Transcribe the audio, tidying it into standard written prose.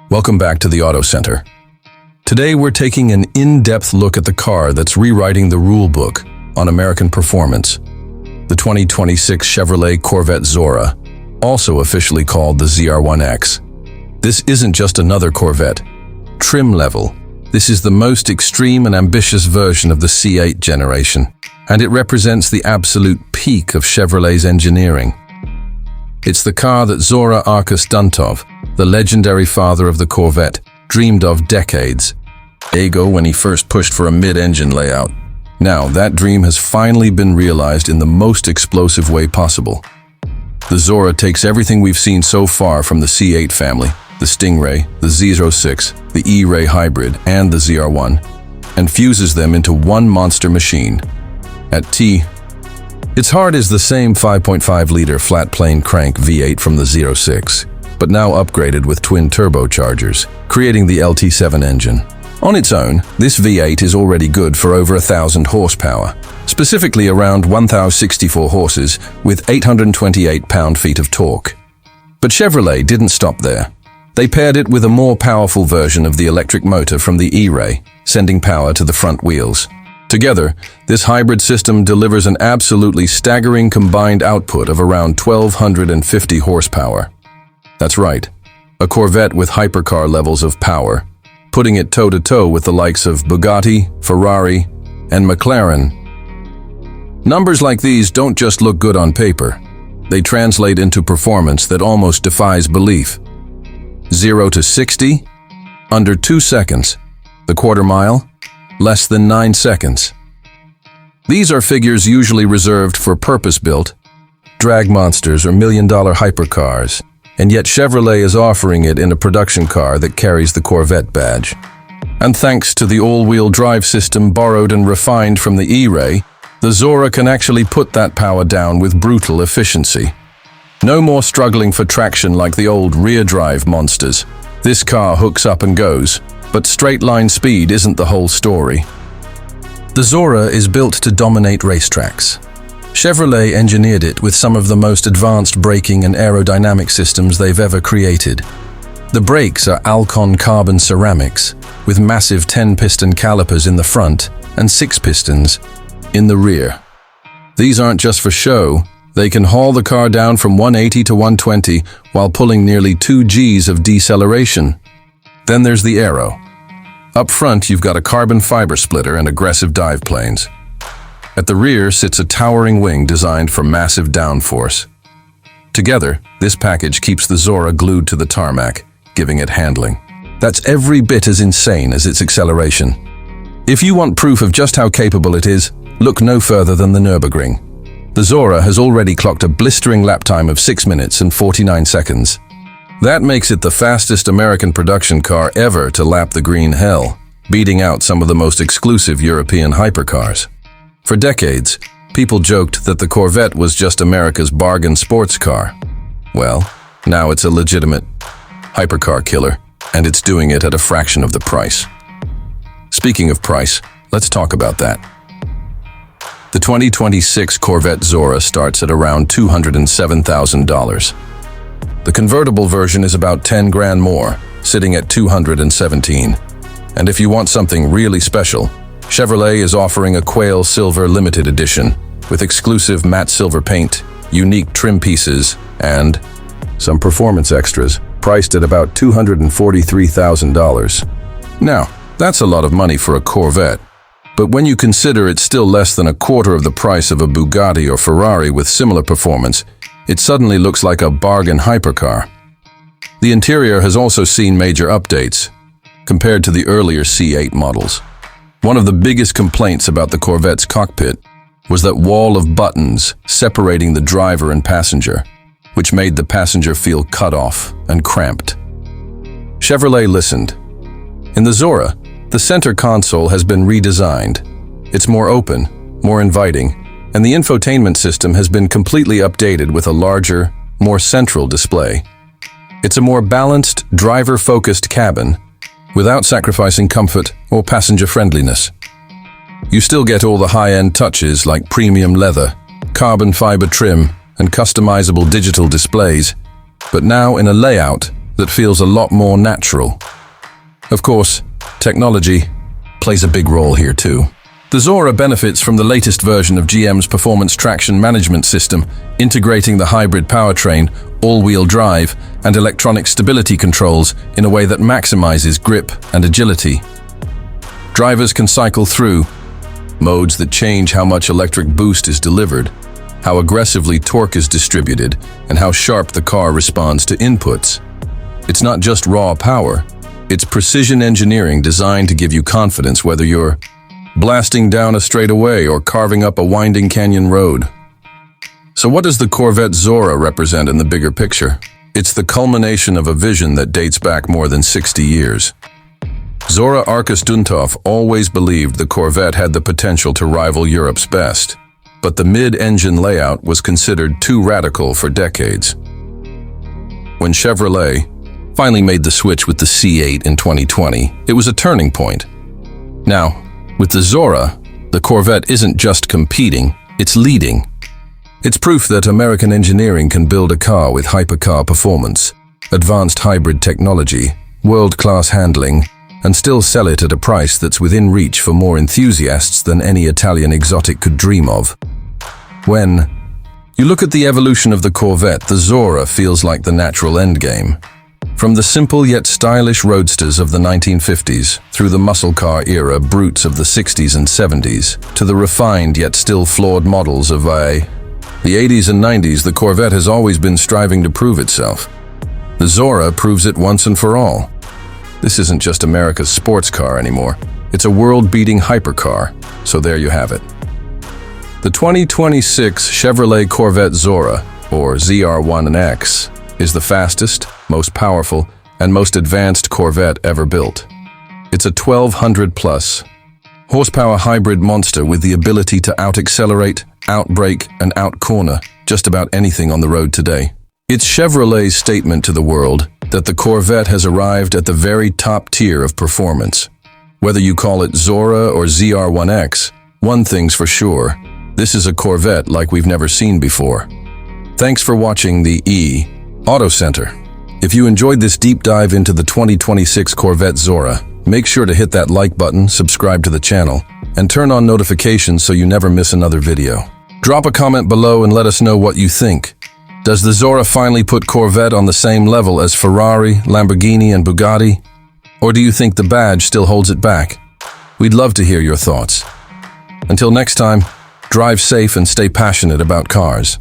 Welcome back to the Auto Center. Today we're taking an in-depth look at the car that's rewriting the rule book on American performance. The 2026 Chevrolet Corvette Zora, also officially called the ZR1X. This isn't just another Corvette. Trim level. This is the most extreme and ambitious version of the C8 generation, and it represents the absolute peak of Chevrolet's engineering. It's the car that Zora Arkus Duntov, the legendary father of the Corvette, dreamed of decades ago when he first pushed for a mid-engine layout. Now, that dream has finally been realized in the most explosive way possible. The Zora takes everything we've seen so far from the C8 family, the Stingray, the Z06, the E-Ray Hybrid, and the ZR1, and fuses them into one monster machine. At T, its heart is the same 5.5-liter flat-plane crank V8 from the Z06, but now upgraded with twin turbochargers, creating the LT7 engine. On its own, this V8 is already good for over 1,000 horsepower, specifically around 1,064 horses with 828 pound-feet of torque. But Chevrolet didn't stop there. They paired it with a more powerful version of the electric motor from the E-Ray, sending power to the front wheels. Together, this hybrid system delivers an absolutely staggering combined output of around 1,250 horsepower. That's right, a Corvette with hypercar levels of power, putting it toe-to-toe with the likes of Bugatti, Ferrari, and McLaren. Numbers like these don't just look good on paper. They translate into performance that almost defies belief. 0 to 60, under 2 seconds. The quarter mile, less than 9 seconds. These are figures usually reserved for purpose-built, drag monsters or million-dollar hypercars, and yet Chevrolet is offering it in a production car that carries the Corvette badge. And thanks to the all-wheel drive system borrowed and refined from the E-Ray, the Zora can actually put that power down with brutal efficiency. No more struggling for traction like the old rear-drive monsters. This car hooks up and goes, but straight-line speed isn't the whole story. The Zora is built to dominate racetracks. Chevrolet engineered it with some of the most advanced braking and aerodynamic systems they've ever created. The brakes are Alcon carbon ceramics, with massive 10-piston calipers in the front and 6 pistons in the rear. These aren't just for show. They can haul the car down from 180 to 120 while pulling nearly 2 Gs of deceleration. Then there's the aero. Up front, you've got a carbon fiber splitter and aggressive dive planes. At the rear sits a towering wing designed for massive downforce. Together, this package keeps the Zora glued to the tarmac, giving it handling. That's every bit as insane as its acceleration. If you want proof of just how capable it is, look no further than the Nürburgring. The Zora has already clocked a blistering lap time of 6 minutes and 49 seconds. That makes it the fastest American production car ever to lap the green hell, beating out some of the most exclusive European hypercars. For decades, people joked that the Corvette was just America's bargain sports car. Well, now it's a legitimate hypercar killer, and it's doing it at a fraction of the price. Speaking of price, let's talk about that. The 2026 Corvette Zora starts at around $207,000. The convertible version is about 10 grand more, sitting at $217. And if you want something really special, Chevrolet is offering a Quail Silver Limited Edition with exclusive matte silver paint, unique trim pieces, and some performance extras, priced at about $243,000. Now, that's a lot of money for a Corvette, but when you consider it's still less than a quarter of the price of a Bugatti or Ferrari with similar performance, it suddenly looks like a bargain hypercar. The interior has also seen major updates compared to the earlier C8 models. One of the biggest complaints about the Corvette's cockpit was that wall of buttons separating the driver and passenger, which made the passenger feel cut off and cramped. Chevrolet listened. In the Zora, the center console has been redesigned. It's more open, more inviting, and the infotainment system has been completely updated with a larger, more central display. It's a more balanced, driver-focused cabin without sacrificing comfort or passenger friendliness. You still get all the high-end touches like premium leather, carbon fiber trim, and customizable digital displays, but now in a layout that feels a lot more natural. Of course, technology plays a big role here too. The Zora benefits from the latest version of GM's performance traction management system, integrating the hybrid powertrain, all-wheel drive, and electronic stability controls in a way that maximizes grip and agility. Drivers can cycle through modes that change how much electric boost is delivered, how aggressively torque is distributed, and how sharp the car responds to inputs. It's not just raw power, it's precision engineering designed to give you confidence whether you're blasting down a straightaway or carving up a winding canyon road. So what does the Corvette Zora represent in the bigger picture? It's the culmination of a vision that dates back more than 60 years. Zora Arkus Duntov always believed the Corvette had the potential to rival Europe's best, but the mid-engine layout was considered too radical for decades. When Chevrolet finally made the switch with the C8 in 2020, it was a turning point. Now, with the Zora, the Corvette isn't just competing, it's leading. It's proof that American engineering can build a car with hypercar performance, advanced hybrid technology, world-class handling, and still sell it at a price that's within reach for more enthusiasts than any Italian exotic could dream of. When you look at the evolution of the Corvette, the Zora feels like the natural endgame. From the simple yet stylish roadsters of the 1950s, through the muscle car era brutes of the 60s and 70s, to the refined yet still flawed models of the 80s and 90s, the Corvette has always been striving to prove itself. The Zora proves it once and for all. This isn't just America's sports car anymore. It's a world-beating hypercar, so there you have it. The 2026 Chevrolet Corvette Zora, or ZR1X, is the fastest, most powerful, and most advanced Corvette ever built. It's a 1,200-plus horsepower hybrid monster with the ability to out-accelerate, out-brake, and out-corner just about anything on the road today. It's Chevrolet's statement to the world that the Corvette has arrived at the very top tier of performance. Whether you call it Zora or ZR1X, one thing's for sure, this is a Corvette like we've never seen before. Thanks for watching the Auto Center. If you enjoyed this deep dive into the 2026 Corvette Zora, make sure to hit that like button, subscribe to the channel, and turn on notifications so you never miss another video. Drop a comment below and let us know what you think. Does the Zora finally put Corvette on the same level as Ferrari, Lamborghini, and Bugatti? Or do you think the badge still holds it back? We'd love to hear your thoughts. Until next time, drive safe and stay passionate about cars.